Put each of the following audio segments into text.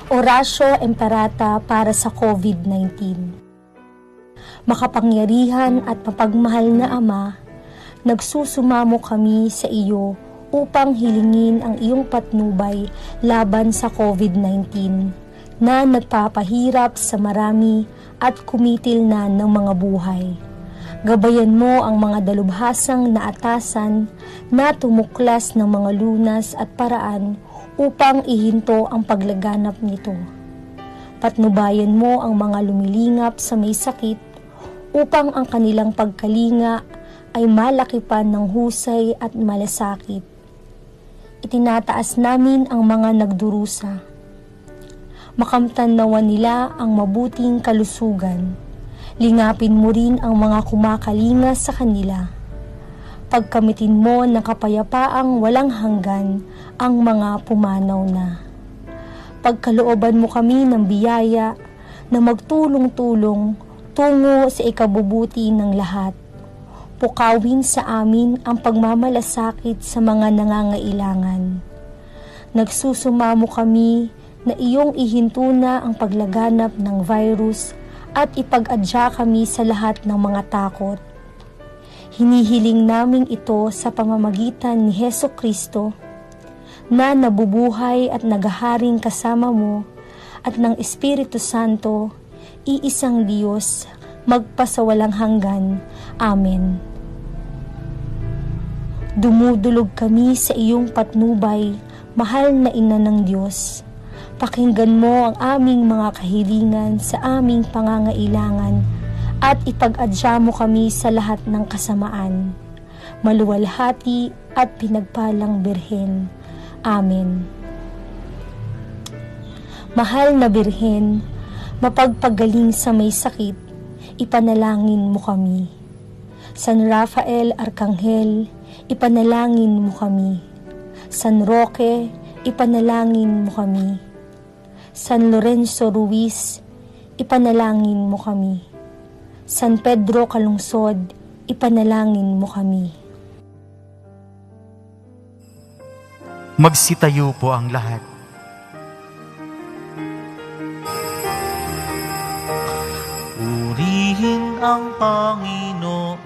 Oratio Imperata para sa COVID-19. Makapangyarihan at mapagmahal na Ama, nagsusumamo kami sa iyo upang hilingin ang iyong patnubay laban sa COVID-19 na nagpapahirap sa marami at kumitil na ng mga buhay. Gabayan mo ang mga dalubhasang naatasan na tumuklas ng mga lunas at paraan upang ihinto ang paglaganap nito. Patnubayan mo ang mga lumilingap sa may sakit upang ang kanilang pagkalinga ay malakipan ng husay at malasakit. Itinataas namin ang mga nagdurusa. Makamtan nawa nila ang mabuting kalusugan. Lingapin mo rin ang mga kumakalinga sa kanila. Pagkamitin mo ng kapayapaang walang hanggan ang mga pumanaw na. Pagkalooban mo kami ng biyaya na magtulong-tulong tungo sa ikabubuti ng lahat. Pukawin sa amin ang pagmamalasakit sa mga nangangailangan. Nagsusumamo kami na iyong ihinto na ang paglaganap ng virus at ipag-adya kami sa lahat ng mga takot. Hinihiling namin ito sa pamamagitan ni Hesukristo na nabubuhay at naghaharing kasama mo at ng Espiritu Santo, iisang Diyos, magpasawalang hanggan. Amen. Dumudulog kami sa iyong patnubay, mahal na Ina ng Diyos. Pakinggan mo ang aming mga kahilingan sa aming pangangailangan at ipag-adya mo kami sa lahat ng kasamaan. Maluwalhati at pinagpalang Birhen. Amen. Mahal na Birhen, mapagpagaling sa may sakit, ipanalangin mo kami. San Rafael Arkanghel, ipanalangin mo kami. San Roque, ipanalangin mo kami. San Lorenzo Ruiz, ipanalangin mo kami. San Pedro Calungsod, ipanalangin mo kami. Magsitayo po ang lahat. Purihin ang Panginoon,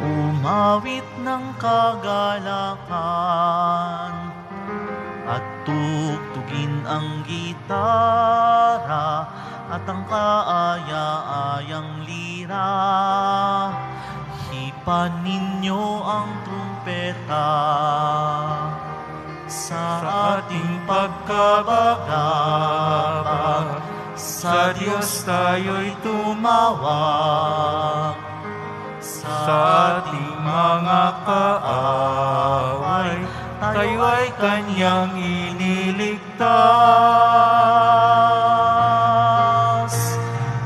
umawit ng kagalakan, at tugtugin ang gitara at ang kaaya-ayang lira. Hipan ninyo ang trumpeta sa ating pagkabagabag. Sa Diyos tayo'y tumawag, sa ating mga kaaway tayo ay Kanyang iniligtas.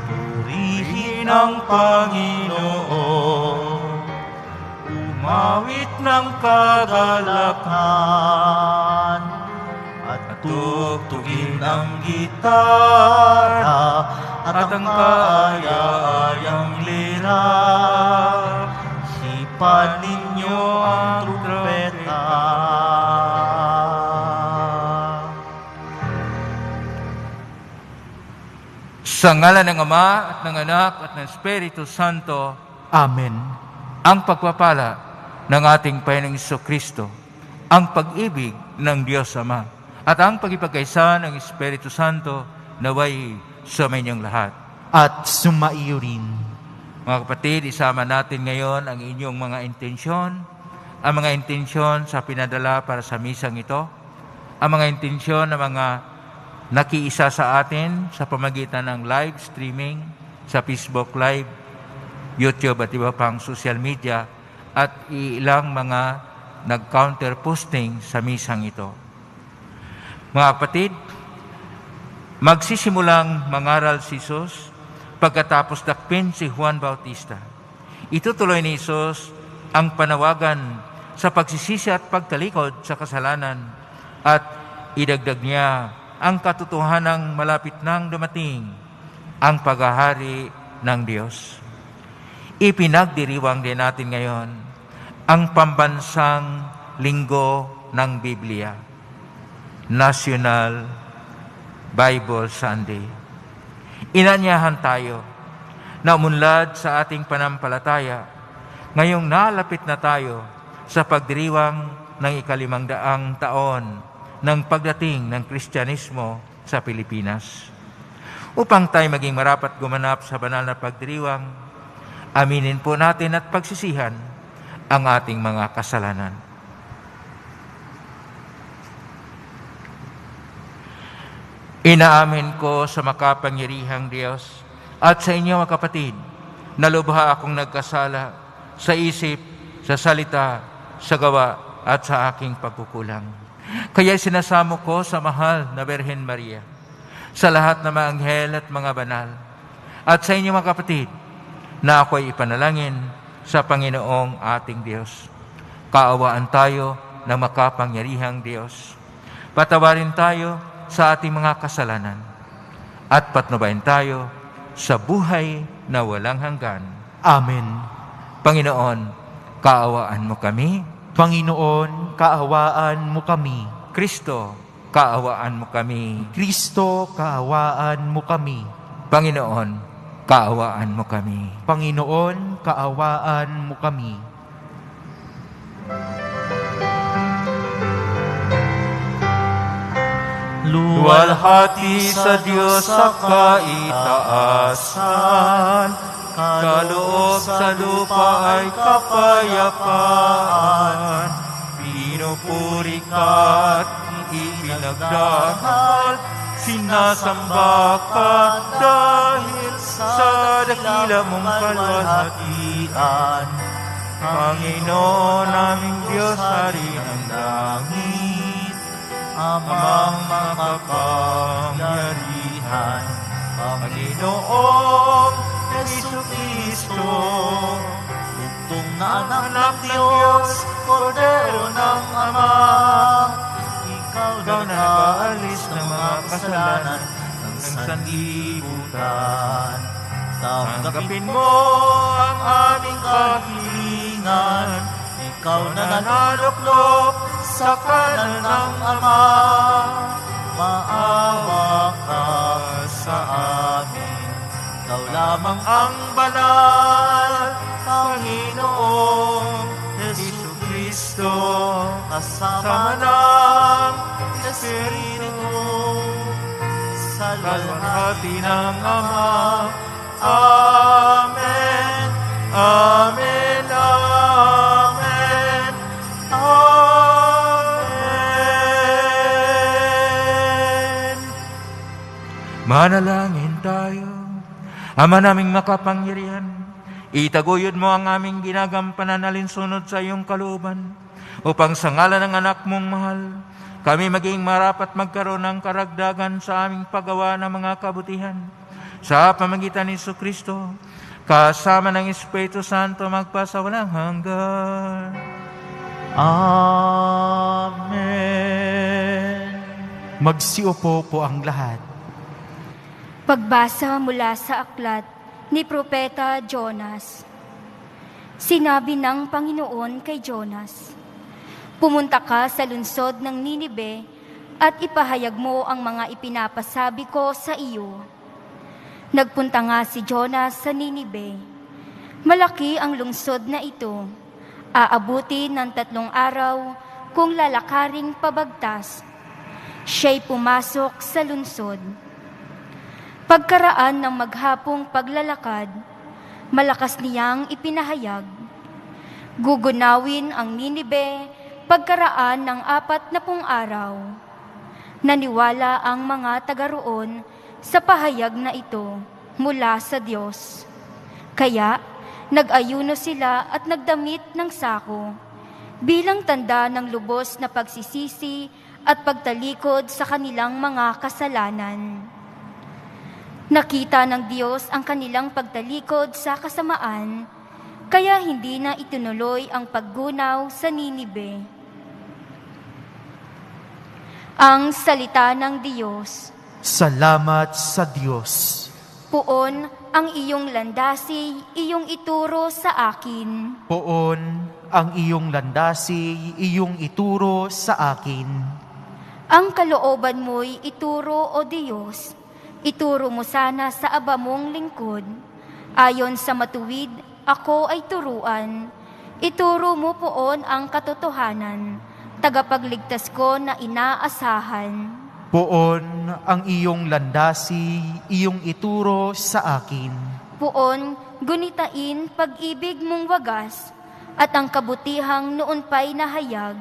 Purihin ang Panginoon, umawit ng kagalakan, at tugtugin ang gitara at ang kaaya-ayang lira. Hipan ninyo ang trumpeta. Sa ngalan ng Ama at ng Anak at ng Espiritu Santo. Amen. Ang pagpapala ng ating Panginoong Jesucristo, ang pag-ibig ng Diyos Ama, at ang pagkipagkaisa ng Espiritu Santo naway sa inyong lahat. At sumaiyo rin. Mga kapatid, isama natin ngayon ang inyong mga intensyon, ang mga intensyon sa pinadala para sa misang ito, ang mga intensyon ng mga nakiisa sa atin sa pamagitan ng live streaming sa Facebook Live, YouTube at iba pang social media, at ilang mga nag-counter posting sa misang ito. Mga kapatid, magsisimulang mangaral si Jesus pagkatapos dakpin si Juan Bautista. Itutuloy ni Jesus ang panawagan sa pagsisisi at pagtalikod sa kasalanan, at idagdag niya ang katotohanang malapit nang dumating, ang paghahari ng Diyos. Ipinagdiriwang din natin ngayon ang pambansang linggo ng Biblia, National Bible Sunday. Inanyahan tayo na umunlad sa ating panampalataya ngayong nalapit na tayo sa pagdiriwang ng 500 taon ng pagdating ng Kristyanismo sa Pilipinas. Upang tayo maging marapat gumanap sa banal na pagdiriwang, aminin po natin at pagsisihan ang ating mga kasalanan. Inaamin ko sa makapangyarihang Diyos at sa inyo mga kapatid na lubha akong nagkasala sa isip, sa salita, sa gawa at sa aking pagkukulang. Kaya sinasamo ko sa mahal na Birhen Maria, sa lahat ng mga anghel at mga banal, at sa inyo mga kapatid na ako'y ipanalangin sa Panginoong ating Diyos. Kaawaan tayo ng makapangyarihang Diyos. Patawarin tayo sa ating mga kasalanan at patnubayan tayo sa buhay na walang hanggan. Amen. Panginoon, kaawaan mo kami. Panginoon, kaawaan mo kami. Kristo, kaawaan mo kami. Kristo, kaawaan mo kami. Panginoon, kaawaan mo kami. Panginoon, kaawaan mo kami. Luwalhati sa Diyos sa kaitaasan, kaloob sa lupa ay kapayapaan. Pinupuri ka at ipinagdarasal, sinasamba ka dahil sa dakila mong kalwalhatian. Panginoon naming Diyos, Hari ng langit, Amang makapangyarihan, Panginoong Jesucristo, tugtong na anak ng Diyos, Kordero ng Ama. Ikaw na nag-aalis ng mga kasalanan ng sanlibutan. Tanggapin mo ang aming kahilingan, ikaw na nananaluklok sa kanan ng Ama. Maawa ka sa amin, ikaw lamang ang banal, Panginoong Jesucristo, kasama ng Espiritu, sa luwalhati ng Ama. Amen, Amen, Amen, Amen. Manalangin tayo. Ama naming makapangyarihan, itaguyod mo ang aming ginagampanan alinsunod sa iyong kalooban, upang sa ngalan ng anak mong mahal, kami maging marapat magkaroon ng karagdagan sa aming paggawa ng mga kabutihan. Sa pamagitan ni Jesucristo, kasama ng Espiritu Santo, magpasawalang hanggan. Amen. Magsiupo po ang lahat. Pagbasa mula sa aklat ni Propeta Jonas. Sinabi ng Panginoon kay Jonas, "Pumunta ka sa lungsod ng Ninibe at ipahayag mo ang mga ipinapasabi ko sa iyo." Nagpunta nga si Jonas sa Ninibe. Malaki ang lungsod na ito. Aabutin ng 3 araw kung lalakaring pabagtas. Siya'y pumasok sa lungsod. Pagkaraan ng maghapong paglalakad, malakas niyang ipinahayag, gugunawin ang Ninibe pagkaraan ng 40 araw. Naniwala ang mga taga roon sa pahayag na ito mula sa Diyos. Kaya, nag-ayuno sila at nagdamit ng sako bilang tanda ng lubos na pagsisisi at pagtalikod sa kanilang mga kasalanan. Nakita ng Diyos ang kanilang pagtalikod sa kasamaan, kaya hindi na itinuloy ang paggunaw sa Ninibe. Ang salita ng Diyos. Salamat sa Diyos. Poon ang iyong landasi, iyong ituro sa akin. Poon ang iyong landasi, iyong ituro sa akin. Ang kalooban mo'y ituro, O Diyos, ituro mo sana sa aba mong lingkod. Ayon sa matuwid, ako ay turuan. Ituro mo poon ang katotohanan, tagapagligtas ko na inaasahan. Poon ang iyong landasi, iyong ituro sa akin. Poon, gunitain pag-ibig mong wagas, at ang kabutihang noon pa'y nahayag.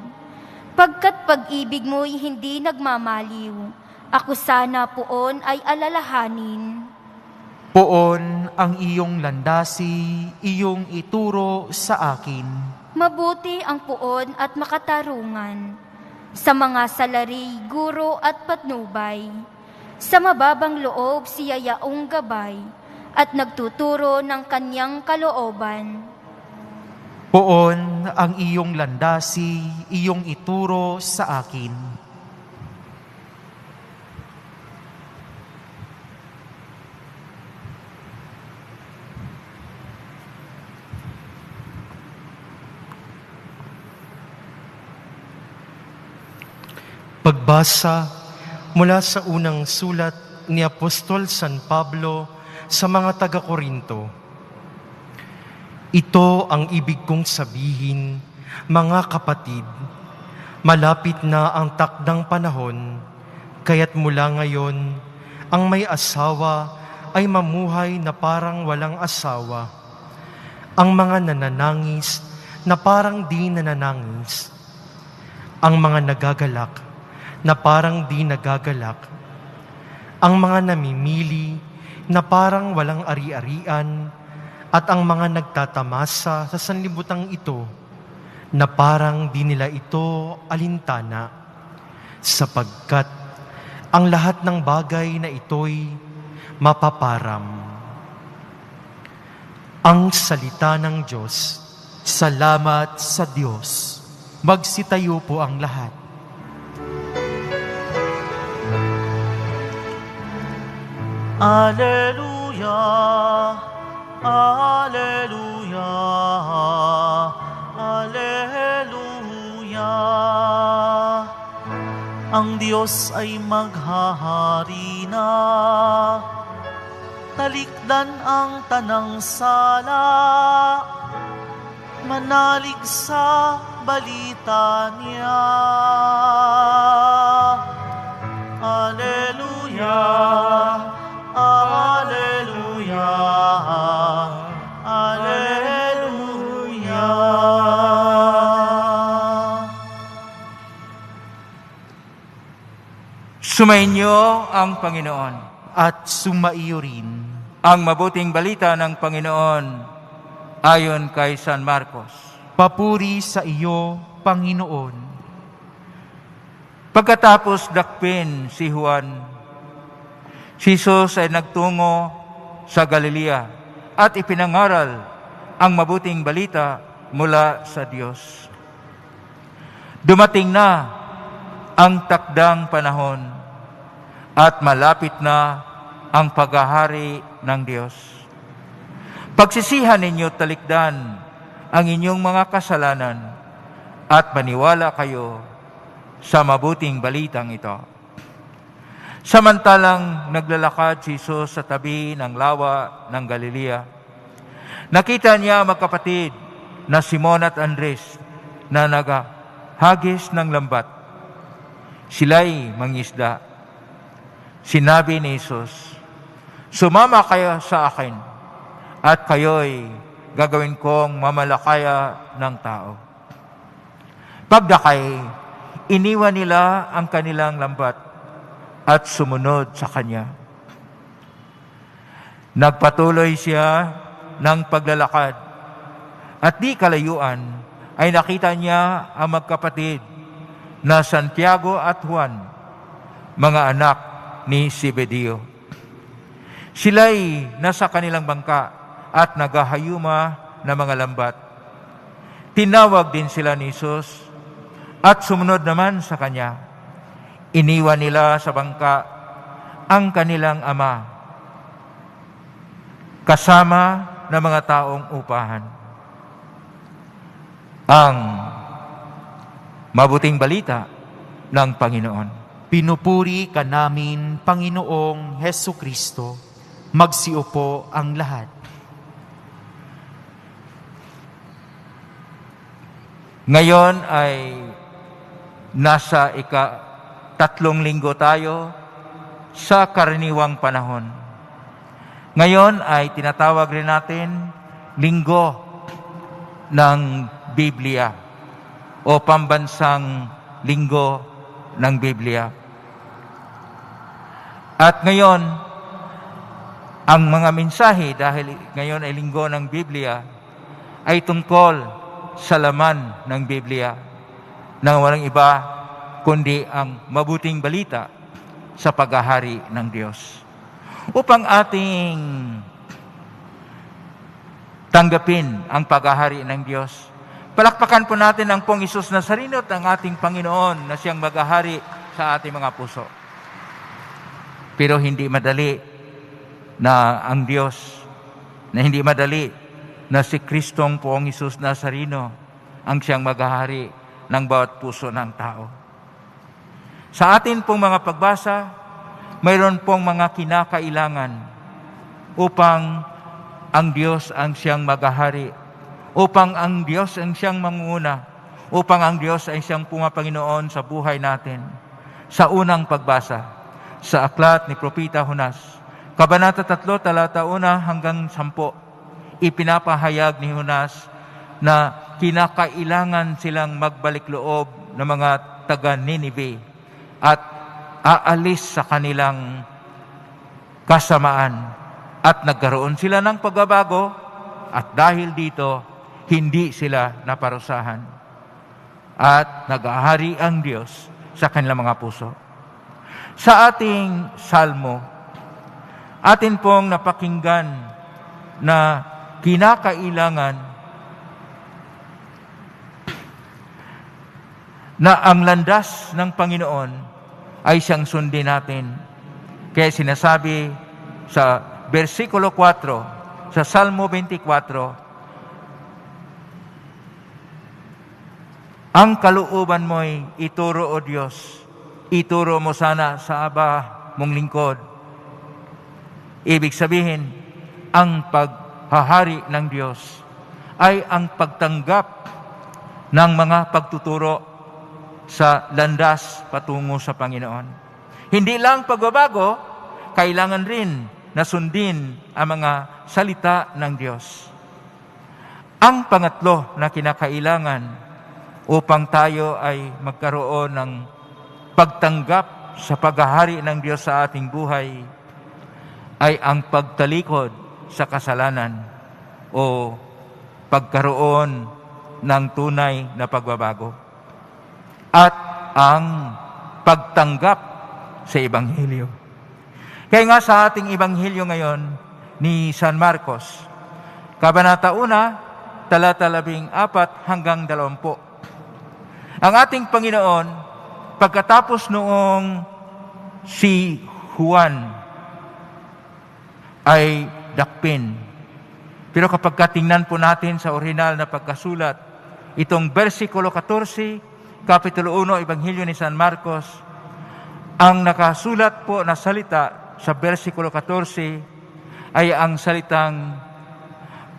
Pagkat pag-ibig mo'y hindi nagmamaliw, ako sana poon ay alalahanin. Poon ang iyong landasi, iyong ituro sa akin. Mabuti ang poon at makatarungan, sa mga salari, guro at patnubay. Sa mababang loob siya yaong gabay, at nagtuturo ng kanyang kalooban. Poon ang iyong landasi, iyong ituro sa akin. Pagbasa mula sa unang sulat ni Apostol San Pablo sa mga taga-Korinto. Ito ang ibig kong sabihin, mga kapatid, malapit na ang takdang panahon, kaya't mula ngayon, ang may asawa ay mamuhay na parang walang asawa. Ang mga nananangis na parang di nananangis. Ang mga nagagalak na parang di nagagalak. Ang mga namimili na parang walang ari-arian, at ang mga nagtatamasa sa sanlibutan ito na parang di nila ito alintana, sapagkat ang lahat ng bagay na ito'y mapaparam. Ang salita ng Diyos. Salamat sa Diyos. Magsitayo po ang lahat. Alleluia, Alleluia, Alleluia. Ang Diyos ay maghahari na, talikdan ang tanang sala, manalig sa balita niya. Alleluia, Alleluia, Alleluia. Sumainyo ang Panginoon. At sumaiyo rin. Ang mabuting balita ng Panginoon ayon kay San Marcos. Papuri sa iyo, Panginoon. Pagkatapos dakpin si Juan, si Jesus ay nagtungo sa Galilea at ipinangaral ang mabuting balita mula sa Diyos. Dumating na ang takdang panahon at malapit na ang paghahari ng Diyos. Pagsisihan ninyo talikdan ang inyong mga kasalanan at maniwala kayo sa mabuting balitang ito. Samantalang naglalakad si Jesus sa tabi ng lawa ng Galilea, nakita niya magkapatid na Simon at Andres na naghahagis ng lambat. Sila'y mangisda. Sinabi ni Jesus, "Sumama kayo sa akin at kayo'y gagawin kong mamalakaya ng tao." Pagdakay, iniwan nila ang kanilang lambat at sumunod sa Kanya. Nagpatuloy siya ng paglalakad at di kalayuan ay nakita niya ang magkapatid na Santiago at Juan, mga anak ni Zebedeo. Sila'y nasa kanilang bangka at naghahayuma ng mga lambat. Tinawag din sila ni Jesus at sumunod naman sa Kanya. Iniwan nila sa bangka ang kanilang ama, kasama ng mga taong upahan. Ang mabuting balita ng Panginoon. Pinupuri ka namin, Panginoong Hesu Kristo. Magsiupo ang lahat. Ngayon ay nasa tatlong linggo tayo sa karaniwang panahon. Ngayon ay tinatawag rin natin Linggo ng Biblia o Pambansang Linggo ng Biblia. At ngayon, ang mga mensahe, dahil ngayon ay Linggo ng Biblia, ay tungkol sa laman ng Biblia na walang iba kundi ang mabuting balita sa paghahari ng Diyos. Upang ating tanggapin ang paghahari ng Diyos, palakpakan po natin ang Pong Isus Nazareno at ang ating Panginoon na siyang maghahari sa ating mga puso. Pero hindi madali na ang Diyos, na hindi madali na si Kristong Poong Isus Nazareno ang siyang maghahari ng bawat puso ng tao. Sa atin pong mga pagbasa, mayroon pong mga kinakailangan upang ang Diyos ang siyang maghahari, upang ang Diyos ang siyang manguna, upang ang Diyos ay siyang pumapanginoon sa buhay natin. Sa unang pagbasa, sa aklat ni Propeta Jonas, Kabanata 3, talata 1 hanggang 10, ipinapahayag ni Jonas na kinakailangan silang magbalik loob ng mga taga Ninive at aalis sa kanilang kasamaan. At nagkaroon sila ng pagbabago at dahil dito, hindi sila naparusahan. At nag-ahari ang Diyos sa kanilang mga puso. Sa ating salmo, atin pong napakinggan na kinakailangan na ang landas ng Panginoon ay siyang sundin natin. Kaya sinasabi sa versikulo 4, sa Salmo 24, ang kalooban mo'y ituro, O Diyos, ituro mo sana sa aba mong lingkod. Ibig sabihin, ang paghahari ng Diyos ay ang pagtanggap ng mga pagtuturo sa landas patungo sa Panginoon. Hindi lang pagbabago, kailangan rin na sundin ang mga salita ng Diyos. Ang pangatlo na kinakailangan upang tayo ay magkaroon ng pagtanggap sa paghahari ng Diyos sa ating buhay ay ang pagtalikod sa kasalanan o pagkaroon ng tunay na pagbabago at ang pagtanggap sa Ebanghelyo. Kaya nga sa ating Ebanghelyo ngayon ni San Marcos, Kabanata 1, talata 14 hanggang 20. Ang ating Panginoon, pagkatapos noong si Juan ay dakpin. Pero kapag tingnan po natin sa orihinal na pagkasulat, itong versikulo 14, Kapitulo 1, Ebanghelyo ni San Marcos, ang nakasulat po na salita sa versikulo 14 ay ang salitang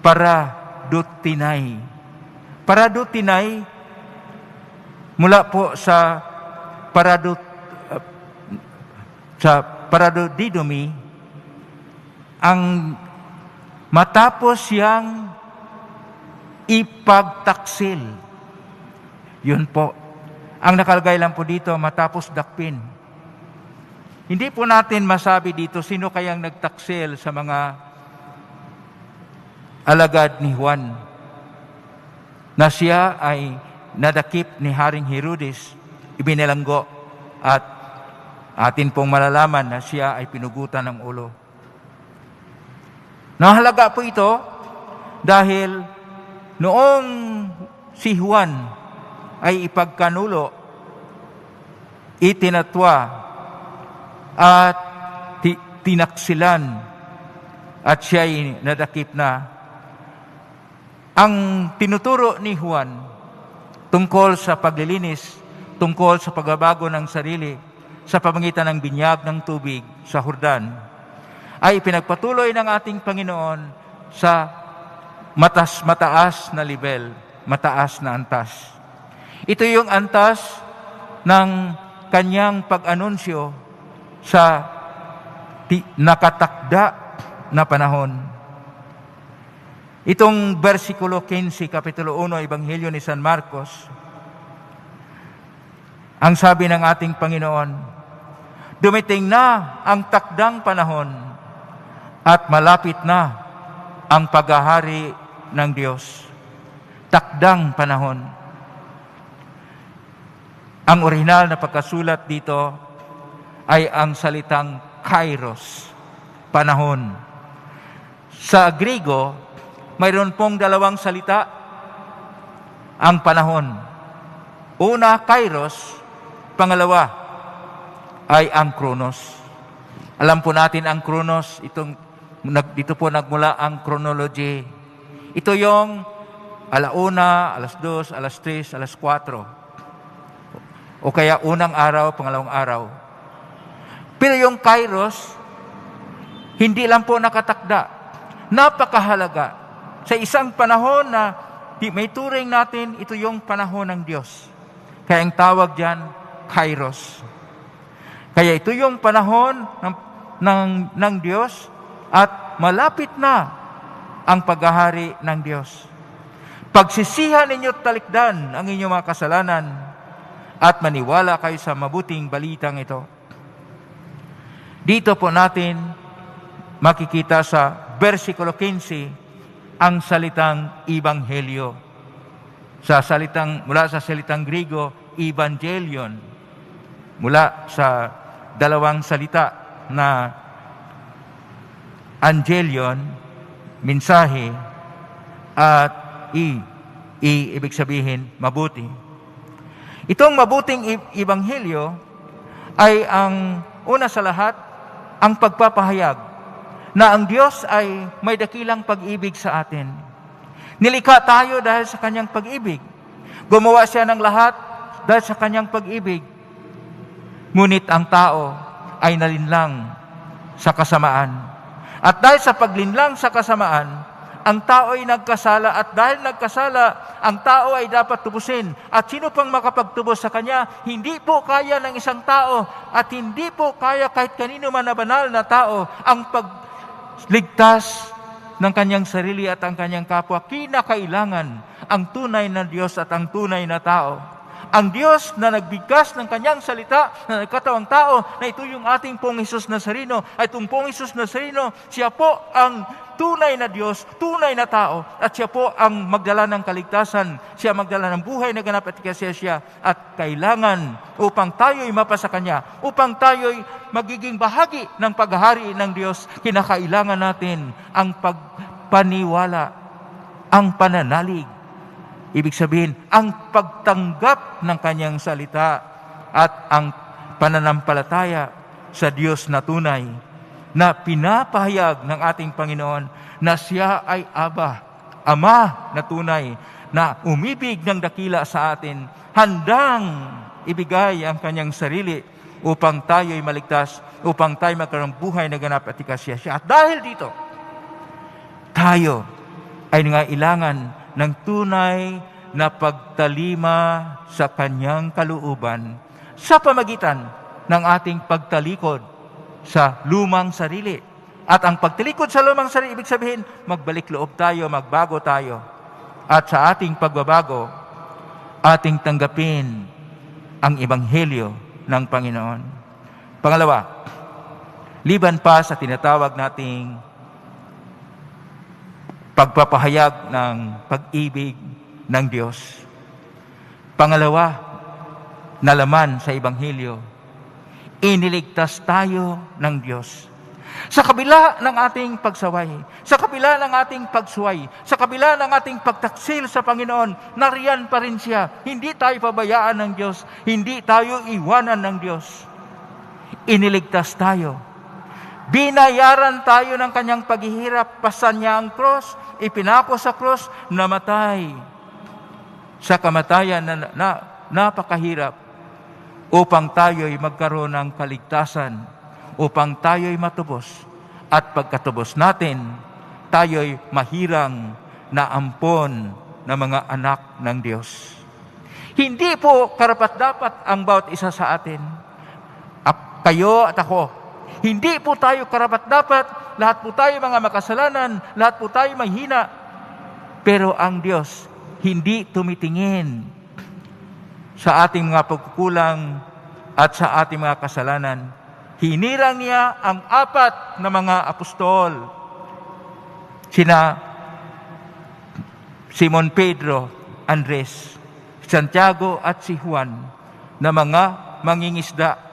paradutinay. Paradutinay mula po sa paradidomi, ang matapos siyang ipagtaksil. Yun po. Ang nakalagay lang po dito, matapos dakpin. Hindi po natin masabi dito sino kayang nagtaksil sa mga alagad ni Juan na siya ay nadakip ni Haring Herodes, ibinilanggo at atin pong malalaman na siya ay pinugutan ng ulo. Nahalaga po ito dahil noong si Juan ay ipagkanulo, itinatwa at tinaksilan at siya ay nadakip na. Ang tinuturo ni Juan tungkol sa paglilinis, tungkol sa pagbabago ng sarili, sa pamamagitan ng binyag ng tubig sa Jordan, ay pinagpatuloy ng ating Panginoon sa mataas na level, mataas na antas. Ito yung antas ng kanyang pag-anunsyo sa nakatakda na panahon. Itong versikulo 15, Kapitulo 1, Ebanghelyo ni San Marcos, ang sabi ng ating Panginoon, dumiting na ang takdang panahon at malapit na ang paghahari ng Diyos. Takdang panahon. Ang orihinal na pagkasulat dito ay ang salitang kairos, panahon. Sa Griego, mayroon pong dalawang salita ang panahon. Una, kairos. Pangalawa ay ang kronos. Alam po natin ang kronos, dito po nagmula ang chronology. Ito yung alauna, alas 2, alas 3, alas 4. O kaya unang araw, pangalawang araw. Pero yung kairos, hindi lang po nakatakda. Napakahalaga. Sa isang panahon na may turing natin, ito yung panahon ng Diyos. Kaya ang tawag diyan, kairos. Kaya ito yung panahon ng Diyos at malapit na ang paghahari ng Diyos. Pagsisihan ninyo at talikdan ang inyong mga kasalanan at maniwala kayo sa mabuting balitang ito. Dito po natin makikita sa versikulo 15 ang salitang ebanghelyo. Mula sa salitang Griego, evangelion. Mula sa dalawang salita na angelion, mensahe, at ibig sabihin, mabuti. Itong mabuting ebanghelyo ay ang una sa lahat, ang pagpapahayag na ang Diyos ay may dakilang pag-ibig sa atin. Nilikha tayo dahil sa kanyang pag-ibig. Gumawa siya ng lahat dahil sa kanyang pag-ibig. Ngunit ang tao ay nalinlang sa kasamaan. At dahil sa paglinlang sa kasamaan, ang tao ay nagkasala at dahil nagkasala, ang tao ay dapat tubusin. At sino pang makapagtubos sa kanya? Hindi po kaya ng isang tao at hindi po kaya kahit kanino man na banal na tao ang pagligtas ng kanyang sarili at ang kanyang kapwa. Kinakailangan ang tunay na Diyos at ang tunay na tao. Ang Diyos na nagbigkas ng kanyang salita, na nagkatawang tao, na ito yung ating pong Hesus Nazareno, ay itong pong Hesus Nazareno, siya po ang tunay na Diyos, tunay na tao, at siya po ang magdala ng kaligtasan, siya magdala ng buhay na ganap at siya, at kailangan upang tayo'y mapasa Kanya, upang tayo'y magiging bahagi ng paghahari ng Diyos, kinakailangan natin ang pagpaniwala, ang pananalig, ibig sabihin, ang pagtanggap ng kanyang salita at ang pananampalataya sa Diyos na tunay na pinapahayag ng ating Panginoon na siya ay Ama na tunay na umibig ng dakila sa atin, handang ibigay ang kanyang sarili upang tayo ay maligtas, upang tayo magkaroon ng buhay na ganap at ikasya siya. At dahil dito, tayo ay nangailangan ng tunay na pagtalima sa kanyang kalooban sa pamagitan ng ating pagtalikod sa lumang sarili. At ang pagtalikod sa lumang sarili, ibig sabihin, magbalik loob tayo, magbago tayo. At sa ating pagbabago, ating tanggapin ang ebanghelyo ng Panginoon. Pangalawa, liban pa sa tinatawag nating pagpapahayag ng pag-ibig ng Diyos. Pangalawa, na laman sa Ebanghelyo, iniligtas tayo ng Diyos. Sa kabila ng ating pagsaway, sa kabila ng ating pagsuway, sa kabila ng ating pagtaksil sa Panginoon, nariyan pa rin siya. Hindi tayo pabayaan ng Diyos, hindi tayo iwanan ng Diyos. Iniligtas tayo. Binayaran tayo ng kanyang paghihirap, pasan niya ang cross, ipinako sa cross, namatay sa kamatayan na napakahirap upang tayo'y magkaroon ng kaligtasan, upang tayo'y matubos. At pagkatubos natin, tayo'y mahirang na ampon na mga anak ng Diyos. Hindi po karapat-dapat ang bawat isa sa atin, kayo at ako. Hindi po tayo karapat-dapat, lahat po tayo mga makasalanan, lahat po tayo mahina. Pero ang Diyos hindi tumitingin sa ating mga pagkukulang at sa ating mga kasalanan. Hinirang niya ang 4 na mga apostol. Sina Simon Pedro, Andres, Santiago at si Juan na mga mangingisda,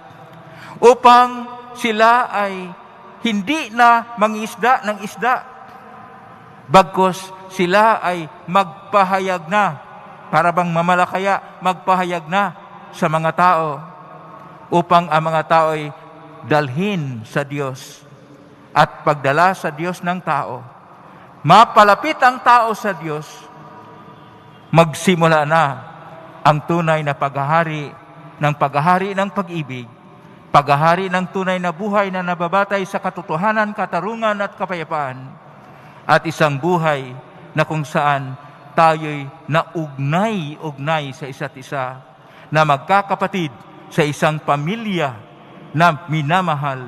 upang sila ay hindi na mangingisda ng isda, bagkus sila ay magpahayag na, para bang mamalakaya, magpahayag na sa mga tao, upang ang mga tao ay dalhin sa Diyos. At pagdala sa Diyos ng tao, mapalapit ang tao sa Diyos, magsimula na ang tunay na paghahari ng pag-ibig, paghahari ng tunay na buhay na nababatay sa katotohanan, katarungan at kapayapaan, at isang buhay na kung saan tayo'y naugnay-ugnay sa isa't isa, na magkakapatid sa isang pamilya na minamahal,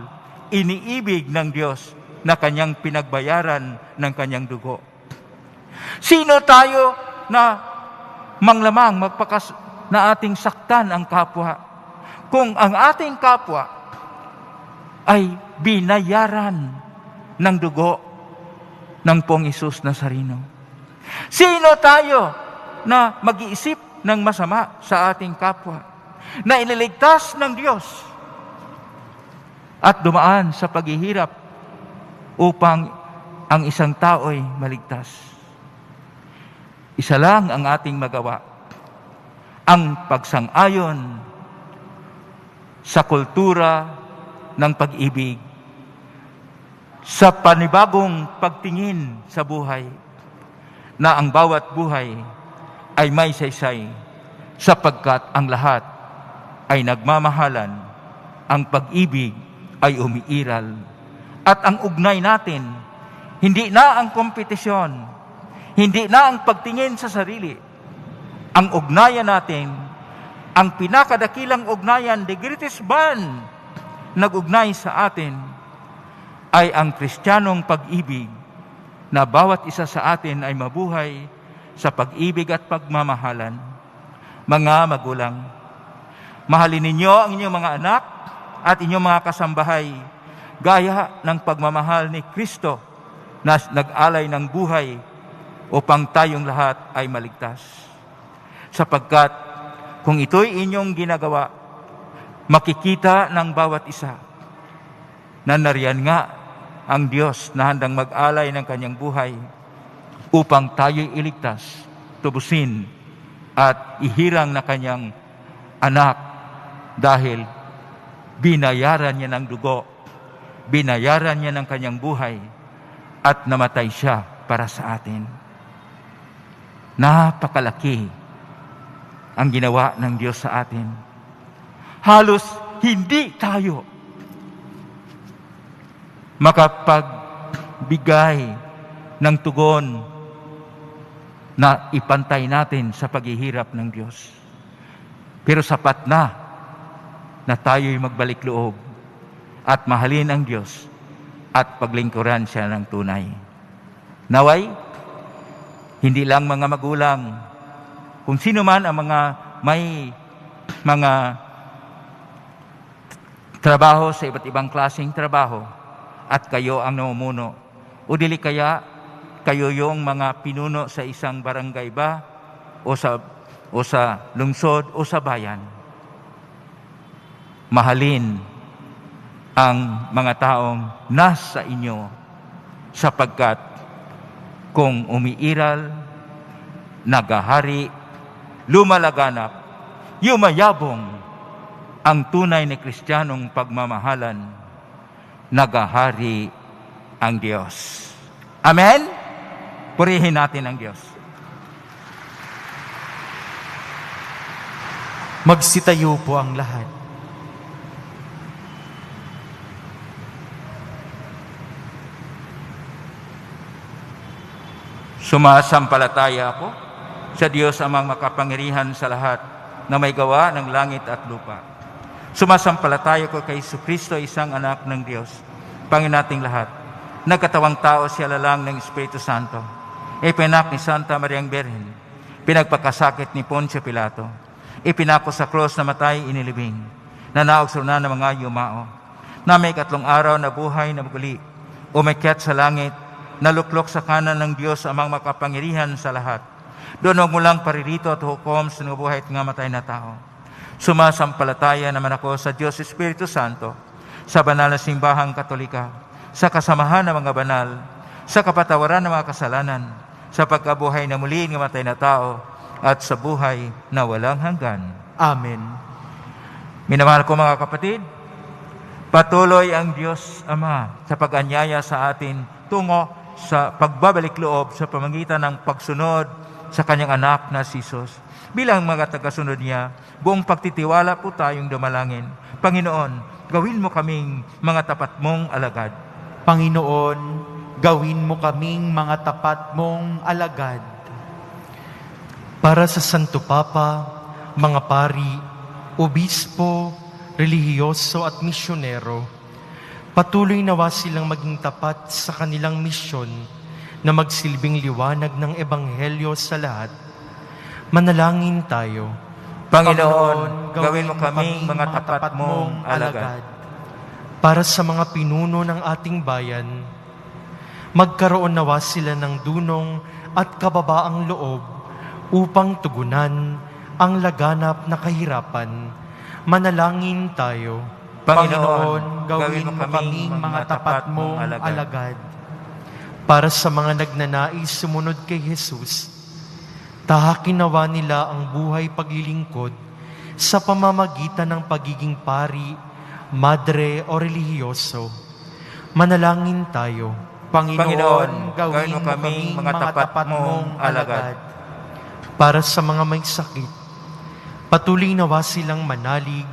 iniibig ng Diyos na kanyang pinagbayaran ng kanyang dugo. Sino tayo na manglamang na ating saktan ang kapwa, kung ang ating kapwa ay binayaran ng dugo ng Pong Isus Nazareno? Sino tayo na mag-iisip ng masama sa ating kapwa, na iniligtas ng Diyos at dumaan sa paghihirap upang ang isang tao'y maligtas? Isa lang ang ating magawa, ang pagsang-ayon sa kultura ng pag-ibig, sa panibagong pagtingin sa buhay, na ang bawat buhay ay may saysay, sapagkat ang lahat ay nagmamahalan, ang pag-ibig ay umiiral, at ang ugnay natin, hindi na ang kompetisyon, hindi na ang pagtingin sa sarili. Ang ugnayan natin, ang pinakadakilang ugnayan, the greatest bond nag-ugnay sa atin, ay ang Kristiyanong pag-ibig, na bawat isa sa atin ay mabuhay sa pag-ibig at pagmamahalan. Mga magulang, mahalin ninyo ang inyong mga anak at inyong mga kasambahay, gaya ng pagmamahal ni Kristo na nag-alay ng buhay upang tayong lahat ay maligtas. Sapagkat kung ito'y inyong ginagawa, makikita ng bawat isa na nariyan nga ang Diyos na handang mag-alay ng kanyang buhay upang tayo'y iligtas, tubusin at ihirang na kanyang anak, dahil binayaran niya ng dugo, binayaran niya ng kanyang buhay, at namatay siya para sa atin. Napakalaki ang ginawa ng Diyos sa atin. Halos hindi tayo makapagbigay ng tugon na ipantay natin sa paghihirap ng Diyos. Pero sapat na tayo'y magbalik loob at mahalin ang Diyos at paglingkuran siya ng tunay. Naway, hindi lang mga magulang, kung sino man ang mga may mga trabaho sa iba't ibang klaseng trabaho, at kayo ang namumuno, o dili kaya kayo yung mga pinuno sa isang barangay ba, o sa lungsod, o sa bayan. Mahalin ang mga taong nasa inyo, sapagkat kung umiiral, nagahari, lumalaganap, yumayabong ang tunay na Kristiyanong pagmamahalan, nagahari ang Diyos. Amen? Purihin natin ang Diyos. Magsitayo po ang lahat. Sumasampalataya ako sa Diyos amang makapangyarihan sa lahat na may gawa ng langit at lupa. Sumasampalataya ko kay Jesucristo, isang anak ng Diyos, Panginoon nating lahat. Nagkatawang tao siya lalang ng Espiritu Santo. Ipinak ni Santa Mariang Birhen. Pinagpakasakit ni Poncio Pilato. Ipinako sa krus na matay inilibing. Nanaog sa una ng mga yumao. Na may 3 araw na buhay na muli. Umakyat sa langit. Naluklok sa kanan ng Diyos amang makapangyarihan sa lahat. Doon mulang paririto at hukom sa buhay at nga matay na tao. Sumasampalataya naman ako sa Diyos Espiritu Santo, sa banal na simbahang Katolika, sa kasamahan ng mga banal, sa kapatawaran ng mga kasalanan, sa pagkabuhay na muli ng matay na tao, at sa buhay na walang hanggan. Amen. Minamahal ko mga kapatid, patuloy ang Diyos Ama sa pag-anyaya sa atin tungo sa pagbabalik loob sa pamamagitan ng pagsunod sa kanyang anak na si Jesus. Bilang mga tagasunod niya, buong pagtitiwala po tayong dumalangin. Panginoon, gawin mo kaming mga tapat mong alagad. Panginoon, gawin mo kaming mga tapat mong alagad. Para sa Santo Papa, mga pari, obispo, relihiyoso at misyonero, patuloy nawa silang maging tapat sa kanilang misyon na magsilbing liwanag ng Ebanghelyo sa lahat. Manalangin tayo. Panginoon, gawin mo kaming mga tapat mong alagad. Para sa mga pinuno ng ating bayan, magkaroon nawa sila ng dunong at kababaang loob upang tugunan ang laganap na kahirapan. Manalangin tayo. Panginoon, gawin mo kaming mga tapat mong alagad. Para sa mga nagnanais sumunod kay Jesus, tahakin nawa nila ang buhay paglilingkod sa pamamagitan ng pagiging pari, madre o relihiyoso. Manalangin tayo. Panginoon, gawin mo kaming mga tapat mong alagad. Para sa mga may sakit, patuloy nawa silang manalig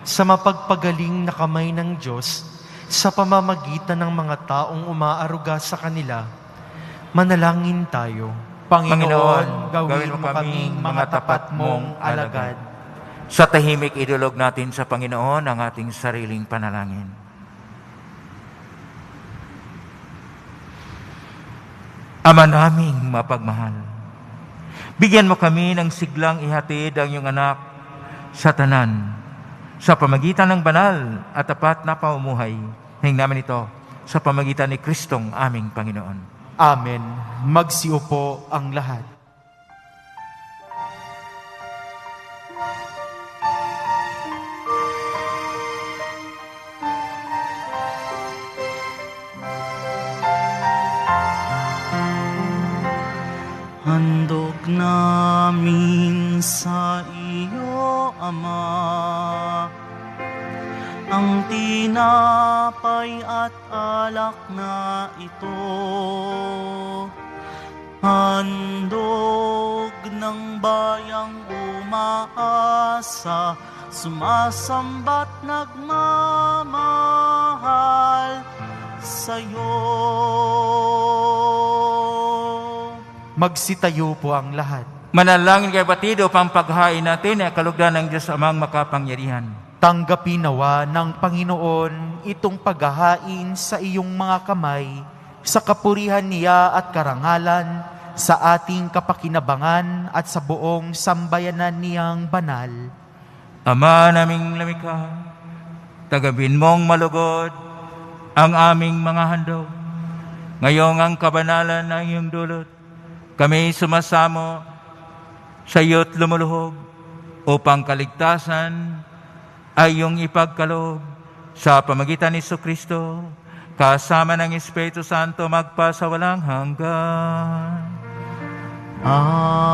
sa mapagpagaling na kamay ng Diyos sa pamamagitan ng mga taong umaaruga sa kanila. Manalangin tayo. Panginoon, gawin mo kaming mga tapat mong alagad. Sa tahimik idulog natin sa Panginoon ang ating sariling panalangin. Ama naming mapagmahal, bigyan mo kami ng siglang ihatid ang iyong anak sa tanan, sa pamagitan ng banal at tapat na pamumuhay. Hingin namin ito sa pamagitan ni Kristong aming Panginoon. Amen. Magsiupo ang lahat. Handog namin sa iyo, Ama, ang tinapay at alak na ito. Handog ng bayang umaasa, sumasamba't nagmamahal sa'yo. Magsitayo po ang lahat. Manalangin kay batid upang paghain natin ay kalugdan ng Diyos amang makapangyarihan. Tanggapin nawa ng Panginoon itong paghahain sa iyong mga kamay, sa kapurihan niya at karangalan, sa ating kapakinabangan at sa buong sambayanan niyang banal. Ama naming lamikha, tagabin mong malugod ang aming mga handog. Ngayong ang kabanalan ng iyong dulot, kami sumasamo sa iyo't lumuluhog upang kaligtasan ay iyong ipagkaloob sa pamagitan ni Jesucristo, kasama ng Espiritu Santo magpasawalang hanggan. Amen.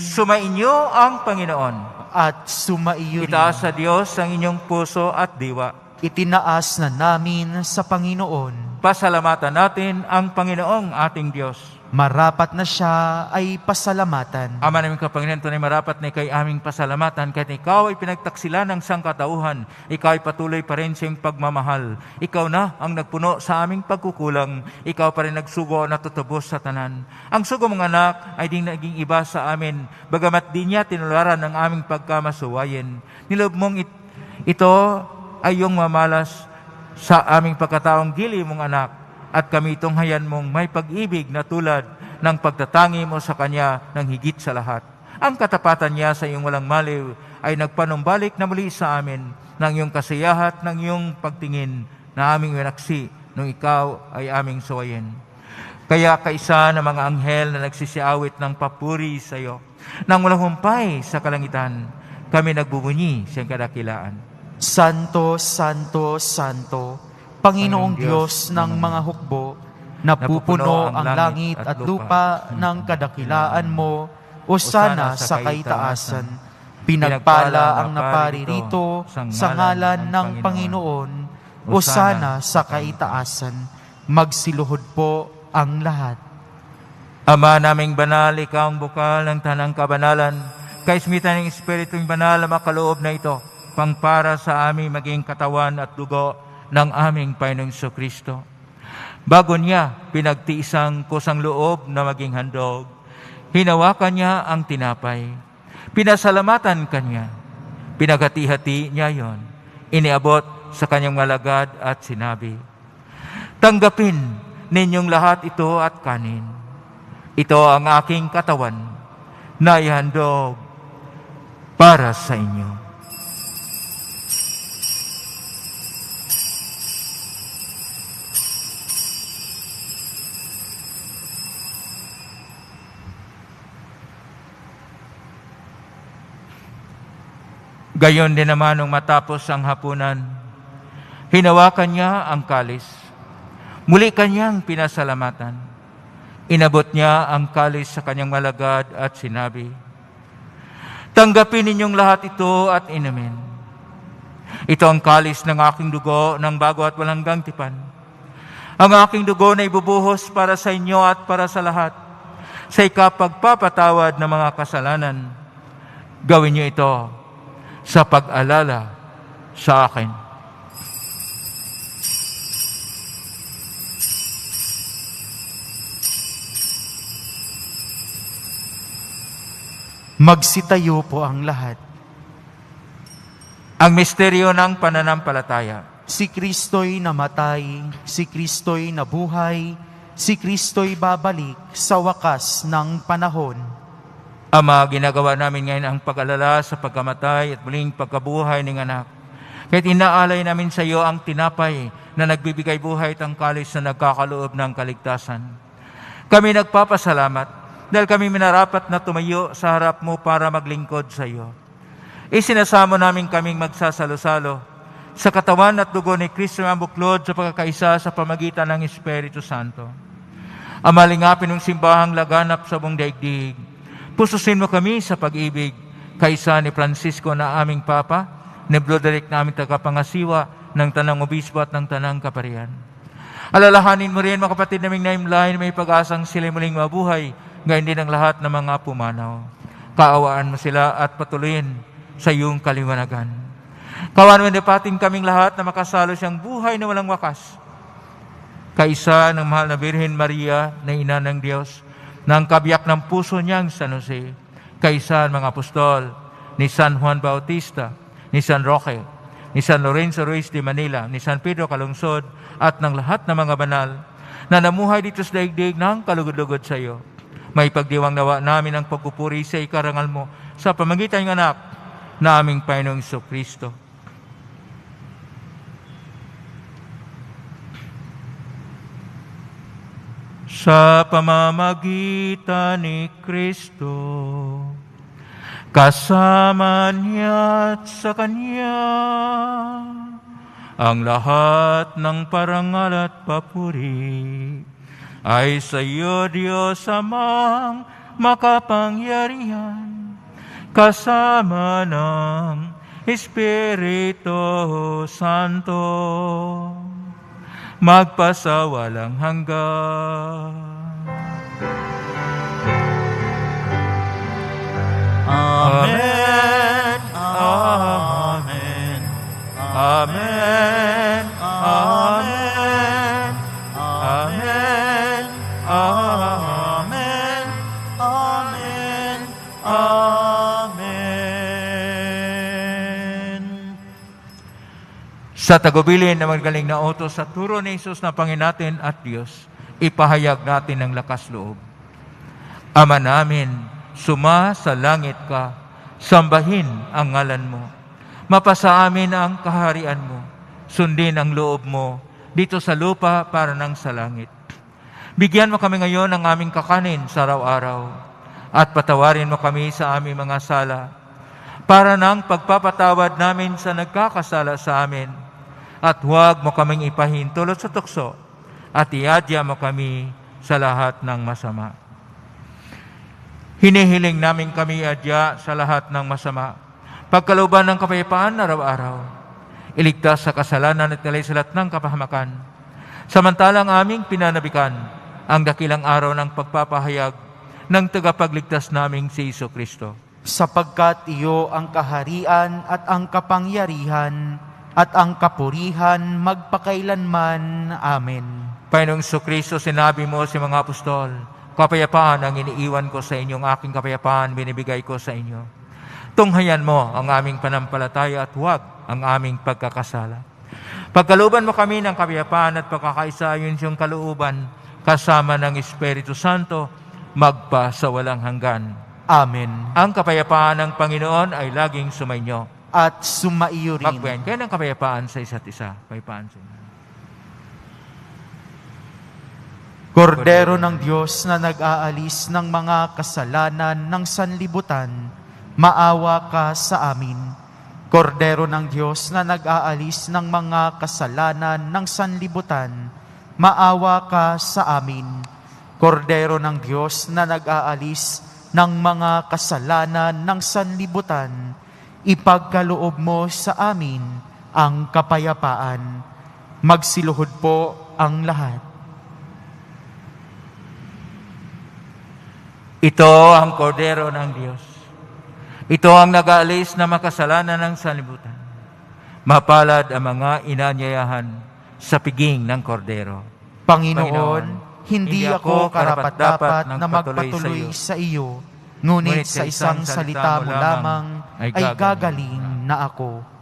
Sumainyo ang Panginoon. At sumaiyo rin. Itaas sa Diyos ang inyong puso at diwa. itinaas na namin sa Panginoon. Pasalamatan natin ang Panginoong ating Diyos. Marapat na siya ay pasalamatan. Ama namin Panginoon, tunay marapat na ikay aming pasalamatan kahit ikaw ay pinagtaksilan ng sangkatauhan. Ikaw ay patuloy pa rin sa iyong pagmamahal. Ikaw na ang nagpuno sa aming pagkukulang. Ikaw pa rin nagsugo na tutubos sa tanan. Ang sugo mong anak ay di naging iba sa amin, bagamat di niya tinularan ang aming pagkamasuwayin. Nilob mong ito ay iyong mamalas sa aming pagkataong gili mong anak, at kami tunghayan mong may pag-ibig na tulad ng pagtatangi mo sa Kanya ng higit sa lahat. Ang katapatan niya sa iyong walang maliw ay nagpanumbalik na muli sa amin ng iyong kasiyahat, ng iyong pagtingin na aming winaksi nung ikaw ay aming suwayin. Kaya kaisa ng mga anghel na nagsisiawit ng papuri sa iyo, nang walang humpay sa kalangitan, kami nagbubunyi sa iyong kadakilaan. Santo, Santo, Santo, Panginoong Diyos ng mga hukbo, napupuno ang langit at lupa ng kadakilaan mo, Hosana sa kaitaasan. Pinagpala ang naparirito sa ngalan ng Panginoon, Hosana sa kaitaasan. Magsiluhod po ang lahat. Ama naming banal, ikaw ang bukal ng tanang kabanalan, kaismitan ng Espiritong Banal na makaloob na ito, pangpara sa aming maging katawan at dugo ng aming Panginoong Kristo. Bago niya pinagtiisang kusang loob na maging handog, hinawakan niya ang tinapay, pinasalamatan kanya, pinaghati-hati niya yon, iniabot sa kanyang malagad at sinabi, "Tanggapin ninyong lahat ito at kanin. Ito ang aking katawan na ihandog para sa inyo." Gayon din naman nung matapos ang hapunan, hinawakan niya ang kalis. Muli kanyang pinasalamatan. Inabot niya ang kalis sa kanyang malagad at sinabi, "Tanggapin ninyong lahat ito at inumin. Ito ang kalis ng aking dugo ng bago at walang hanggang tipan. Ang aking dugo na ibubuhos para sa inyo at para sa lahat, sa ikapagpapatawad ng mga kasalanan. Gawin niyo ito sa pag-alala sa akin." Magsitayo po ang lahat. Ang misteryo ng pananampalataya. Si Kristo'y namatay, si Kristo'y nabuhay, si Kristo'y babalik sa wakas ng panahon. Ama, ginagawa namin ngayon ang pag-alala sa pagkamatay at muling pagkabuhay ng anak. Kahit inaalay namin sa iyo ang tinapay na nagbibigay buhay at ang kalis na nagkakaloob ng kaligtasan. Kami nagpapasalamat dahil kami minarapat na tumayo sa harap mo para maglingkod sa iyo. Isinasamo namin kaming magsasalo-salo sa katawan at dugo ni Kristo ang buklod sa pagkakaisa sa pamagitan ng Espiritu Santo. Ama, lingapin ng simbahang laganap sa buong daigdig. Pususin mo kami sa pag-ibig, kaisa ni Francisco na aming Papa, ni Broderick na aming tagapangasiwa ng Tanang Obispo at ng Tanang Kaparian. Alalahanin mo rin, mga kapatid naming naimlahin, may pag-asang sila muling mabuhay, gayon din ang lahat ng mga pumanaw. Kaawaan mo sila at patuloyin sa iyong kaliwanagan. Kawan mo nipatin kaming lahat na makasalo siyang buhay na walang wakas. Kaisa ng mahal na Birhen Maria na ina ng Diyos, ng kabiyak ng puso niyang San Jose, kaisa ng mga apostol, ni San Juan Bautista, ni San Roque, ni San Lorenzo Ruiz de Manila, ni San Pedro Calungsod, at ng lahat ng mga banal na namuhay dito sa daigdig ng kalugod-lugod sa iyo. May pagdiwang nawa namin ang pagpupuri sa ikarangal mo sa pamagitan ng anak na aming Panginoong Kristo. Sa pamamagitan ni Kristo, kasama niya at sa Kanya, ang lahat ng parangal at papuri ay sa iyo, Diyos Amang makapangyarihan, kasama ng Espiritu Santo, magpasawalang hanggan. Amen. Amen. Amen. Amen. Amen. Amen. Amen. Amen. Sa tagubilin na magaling na utos sa turo ni Jesus na Panginoon natin at Diyos, ipahayag natin ng lakas loob. Ama namin, suma sa langit ka, sambahin ang ngalan mo. Mapasa amin ang kaharian mo, sundin ang loob mo dito sa lupa para nang sa langit. Bigyan mo kami ngayon ng aming kakanin sa araw-araw at patawarin mo kami sa aming mga sala para nang pagpapatawad namin sa nagkakasala sa amin. At huwag mo kaming ipahintulot sa tukso at iadya mo kami sa lahat ng masama. Hinihiling namin kami adya sa lahat ng masama. Pagkalooban ng kapayapaan araw-araw, iligtas sa kasalanan at kalaysalat ng kapahamakan. Samantalang aming pinanabikan ang dakilang araw ng pagpapahayag ng tagapagligtas naming si Jesucristo. Sapagkat iyo ang kaharian at ang kapangyarihan at ang kapurihan magpakailanman. Amen. Panginoong Jesucristo, sinabi mo sa mga apostol, kapayapaan ang iniiwan ko sa inyong aking kapayapaan, binibigay ko sa inyo. Tunghayan mo ang aming panampalataya at huwag ang aming pagkakasala. Pagkalooban mo kami ng kapayapaan at pagkakaisa ayon sa iyong kalooban, kasama ng Espiritu Santo, magpa sa walang hanggan. Amen. Ang kapayapaan ng Panginoon ay laging sumainyo. At sumaiyo rin. Magbayan kayo ng kapayapaan sa isa't isa. Kapayapaan sa inyo. Kordero ng Diyos na nag-aalis ng mga kasalanan ng sanlibutan, maawa ka sa amin. Kordero ng Diyos na nag-aalis ng mga kasalanan ng sanlibutan, maawa ka sa amin. Kordero ng Diyos na nag-aalis ng mga kasalanan ng sanlibutan, ipagkaloob mo sa amin ang kapayapaan. Magsiluhod po ang lahat. Ito ang kordero ng Diyos. Ito ang nag-aalis na makasalanan ng sanlibutan. Mapalad ang mga inanyayahan sa piging ng kordero. Panginoon, hindi ako karapat-dapat na magpatuloy sa iyo, ngunit sa isang salita mo lamang ay gagaling na ako.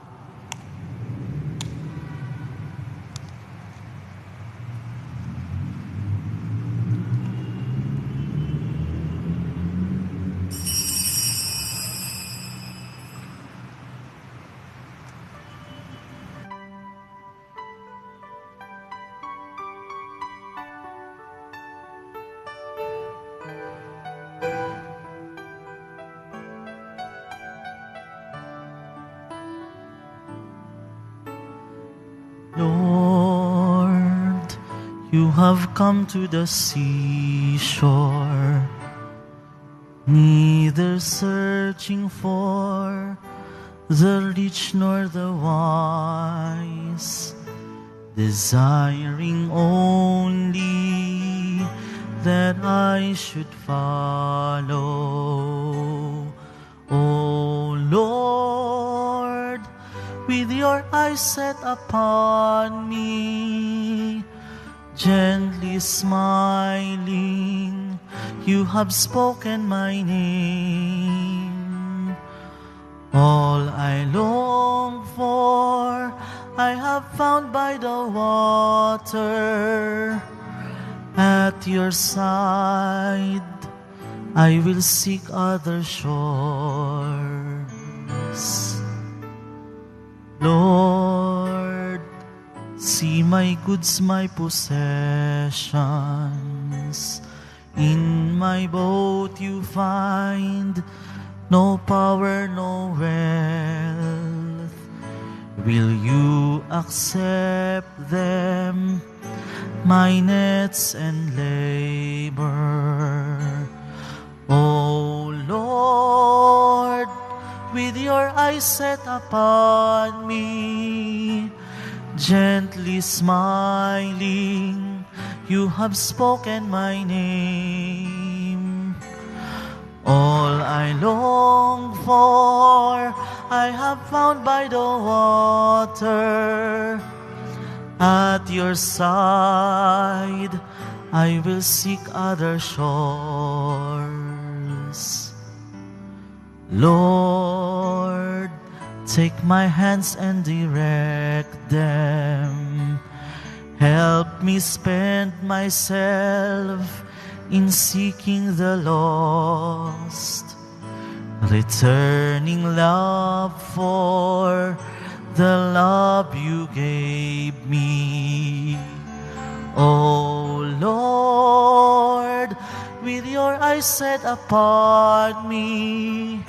Lord, you have come to the seashore, neither searching for the rich nor the wise, desiring only that I should follow. O Lord, with your eyes set upon me, gently smiling, you have spoken my name. All I long for, I have found by the water. At your side, I will seek other shores. Lord, see my goods, my possessions. In my boat you find no power, no wealth. Will you accept them, my nets and labor? O Lord, with your eyes set upon me, gently smiling, you have spoken my name. All I long for, I have found by the water. At your side, I will seek other shores. Lord, take my hands and direct them. Help me spend myself in seeking the lost, returning love for the love you gave me. Oh Lord, with your eyes set upon me,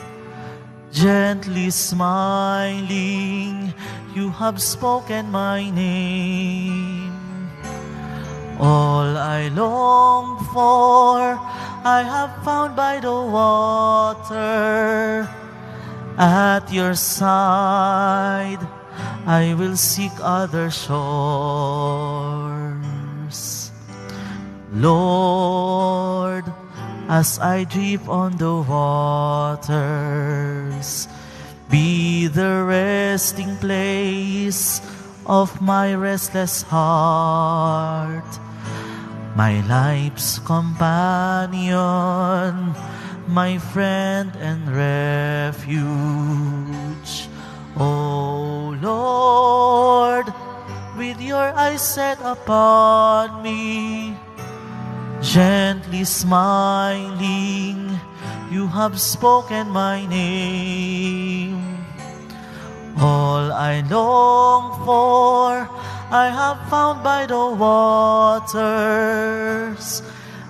gently smiling, you have spoken my name. All I long for, I have found by the water. At your side, I will seek other shores. Lord, as I drift on the waters, be the resting place of my restless heart, my life's companion, my friend and refuge. Oh Lord, with your eyes set upon me, gently smiling, you have spoken my name. All I long for, I have found by the waters.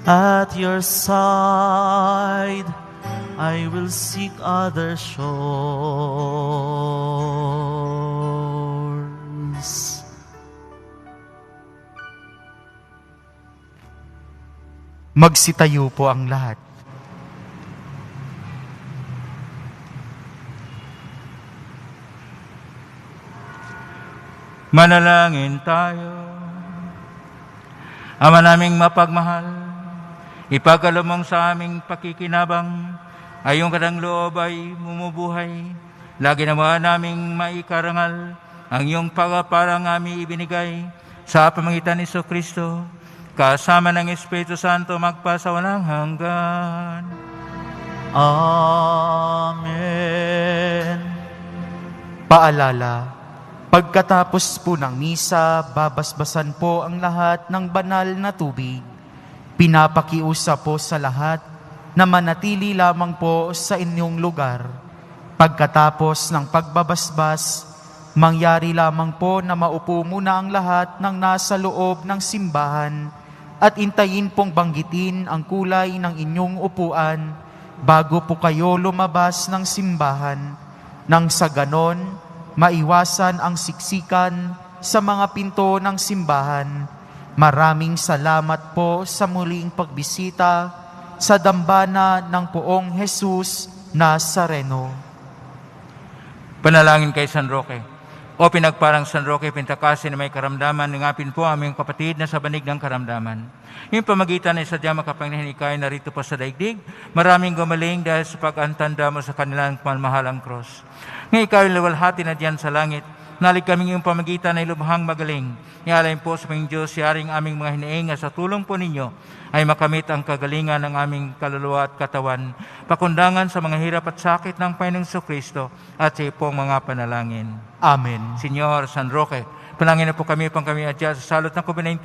At your side, I will seek other shores. Magsitayo po ang lahat. Manalangin tayo. Ama naming mapagmahal, ipagkaloob sa aming pakikinabang, ay iyong kadang loob ay bumubuhay. Lagi naman naming maikarangal ang iyong pagaparang aming ibinigay sa pamamagitan ni Kristo, kasama ng Espiritu Santo magpasawalang hanggan. Amen. Paalala, pagkatapos po ng misa, babasbasan po ang lahat ng banal na tubig. Pinapakiusap po sa lahat na manatili lamang po sa inyong lugar. Pagkatapos ng pagbabasbas, mangyari lamang po na maupo muna ang lahat ng nasa loob ng simbahan at intayin pong banggitin ang kulay ng inyong upuan bago po kayo lumabas ng simbahan. Nang sa ganon, maiwasan ang siksikan sa mga pinto ng simbahan. Maraming salamat po sa muling pagbisita sa dambana ng Poong Jesus Nazareno. Panalangin kay San Roque. O pinagparang San Roque, Pentakasin na may karamdaman, ngapin po aming kapatid na sa banig ng karamdaman. Yung pamagitan ay sadyang makapangyarihan ikay narito pa sa daigdig, maraming gumaling dahil sa pag-antanda mo sa kanilang malmahalang cross. Ngayon ikaw ay luwalhati na diyan sa langit, nalig kaming yung pamagitan ay lubhang magaling. Ialayin po sa Panginoong Diyos, siyaring aming mga hiniing sa tulong po ninyo ay makamit ang kagalingan ng aming kaluluwa at katawan, pakundangan sa mga hirap at sakit ng Panginoong Kristo at sa ipong mga panalangin. Amen. Senyor San Roque, panalangin na po kami upang kami adya sa salot ng COVID-19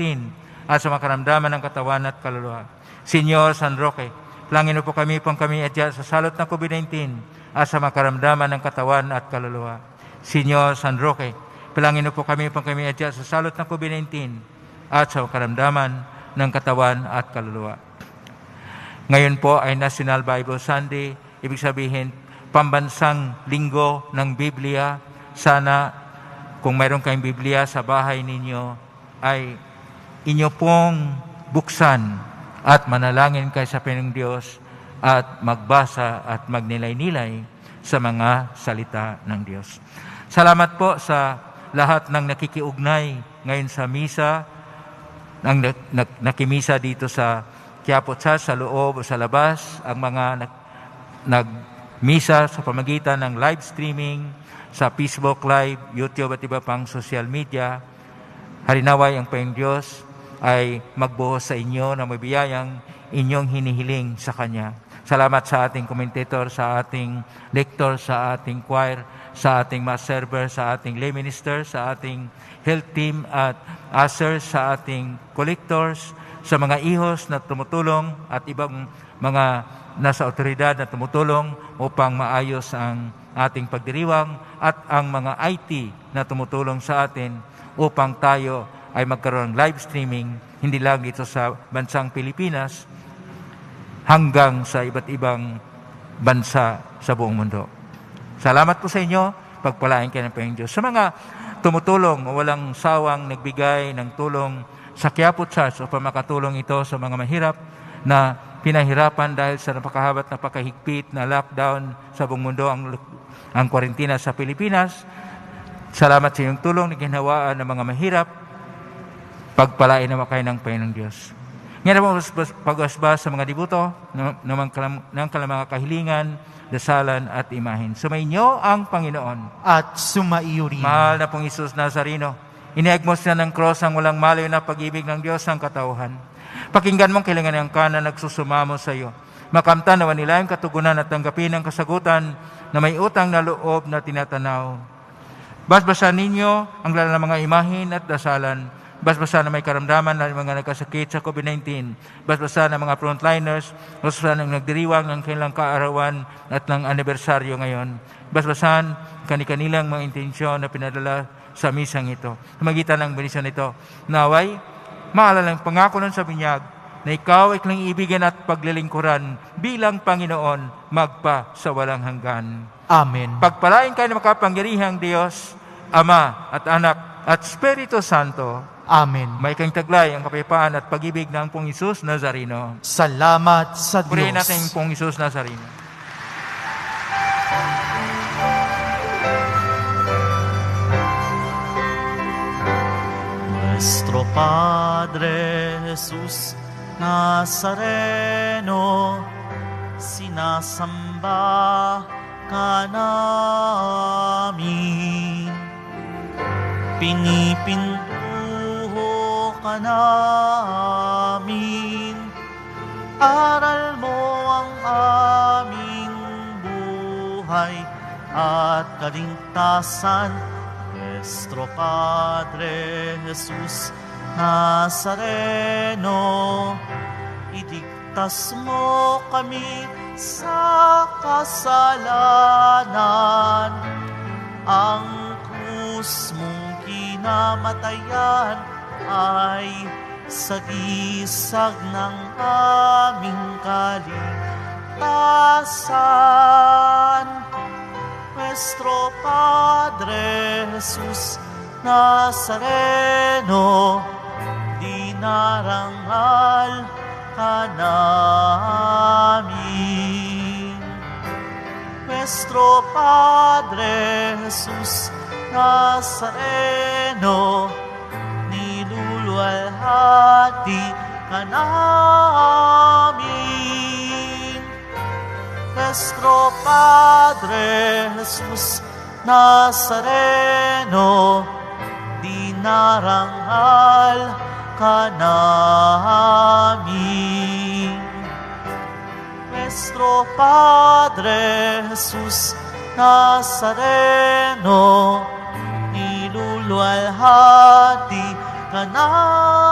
at sa mga karamdaman ng katawan at kaluluwa. Senyor San Roque, panalangin na po kami upang kami adya sa salot ng COVID-19 at sa mga karamdaman ng katawan at kaluluwa. Senyor San Roque, panalangin na po kami upang kami adya sa salot ng COVID-19 at sa mga karamdaman ng katawan at kaluluwa. Ngayon po ay National Bible Sunday, ibig sabihin, pambansang linggo ng Biblia. Sana kung mayroon kayong Biblia sa bahay ninyo, ay inyo pong buksan at manalangin kay sa Panginoong Diyos at magbasa at magnilay-nilay sa mga salita ng Diyos. Salamat po sa lahat ng nakikiugnay ngayon sa misa, nakimisa dito sa Quiapo Church, sa loob o sa labas, ang mga nagmisa sa pamagitan ng live streaming, sa Facebook Live, YouTube at iba pang social media. Harinaway ang Panginoong Diyos ay magbuhos sa inyo na mabiyayang inyong hinihiling sa Kanya. Salamat sa ating commentator, sa ating lector, sa ating choir, sa ating mass server, sa ating lay minister, sa ating health team at ushers, sa ating collectors, sa mga ihos na tumutulong at ibang mga nasa otoridad na tumutulong upang maayos ang ating pagdiriwang at ang mga IT na tumutulong sa atin upang tayo ay magkaroon ng live streaming, hindi lang dito sa bansang Pilipinas, hanggang sa iba't ibang bansa sa buong mundo. Salamat po sa inyo, pagpalain kayo ng Panginoon Diyos. Sa mga tumutulong o walang sawang nagbigay ng tulong sa Quiapo Church upang makatulong ito sa mga mahirap na pinahirapan dahil sa napakahabat, napakahigpit na lockdown sa buong mundo, ang kwarentina sa Pilipinas. Salamat sa inyong tulong na ginhawaan ng mga mahirap. Pagpalain naman kayo ng Panginoong Diyos. Ngayon naman pag-asbas sa mga dibuto ng mga kahilingan, dasalan at imahin. Sumainyo ang Panginoon. At sumaiyo rin. Mahal na pong Isus Nazareno, iniagmos na ng cross ang walang malayo na pag-ibig ng Diyos ang katauhan. Pakinggan mong kailangan ng kana nagsusumamo sa iyo. Makamtan naman nila yung katugunan at tanggapin ang kasagutan na may utang na loob na tinatanaw. Basbasan ninyo ang lala ng mga imahin at dasalan. Basbasan na may karamdaman na mga nagkasakit sa COVID-19. Basbasan ng mga frontliners. Basbasan ng nagdiriwang ng kanilang kaarawan at ng anibersaryo ngayon. Basbasan kanilang mga intensyon na pinadala sa misang ito. Sa magitan ng benisyon ito, naway, maalala ang pangako nun sa binyag na ikaw ay kanilang ibigan at paglilingkuran bilang Panginoon magpa sa walang hanggan. Amen. Pagpalain kayo ng makapangyarihang Diyos, Ama at Anak at Espiritu Santo. Amen. May kang taglay ang kapayapaan at pag-ibig ng Pong Isus Nazareno. Salamat sa Diyos. Purihin natin ang Pong Isus Nazareno. Nuestro Padre Jesus Nazareno, sinasamba ka namin. Pinipintuho ka namin. Aral mo ang aming buhay at kaligtasan. Nuestro Padre Jesus Nazareno, iligtas mo kami sa kasalanan. Ang krus mong kinamatayan ay sagisag ng aming kaligtasan. Nuestro Padre Jesus Nazareno, dinarangal ka namin. Nuestro Padre Jesus Nazareno, niluluwalhati ka namin. Nuestro Padre Jesus Nazareno, dinarangal ka namin. Nuestro Padre Jesus Nazareno, niluluwalhati ka namin. Nuestro Padre Jesus Nazareno, niluluwalhati ka namin.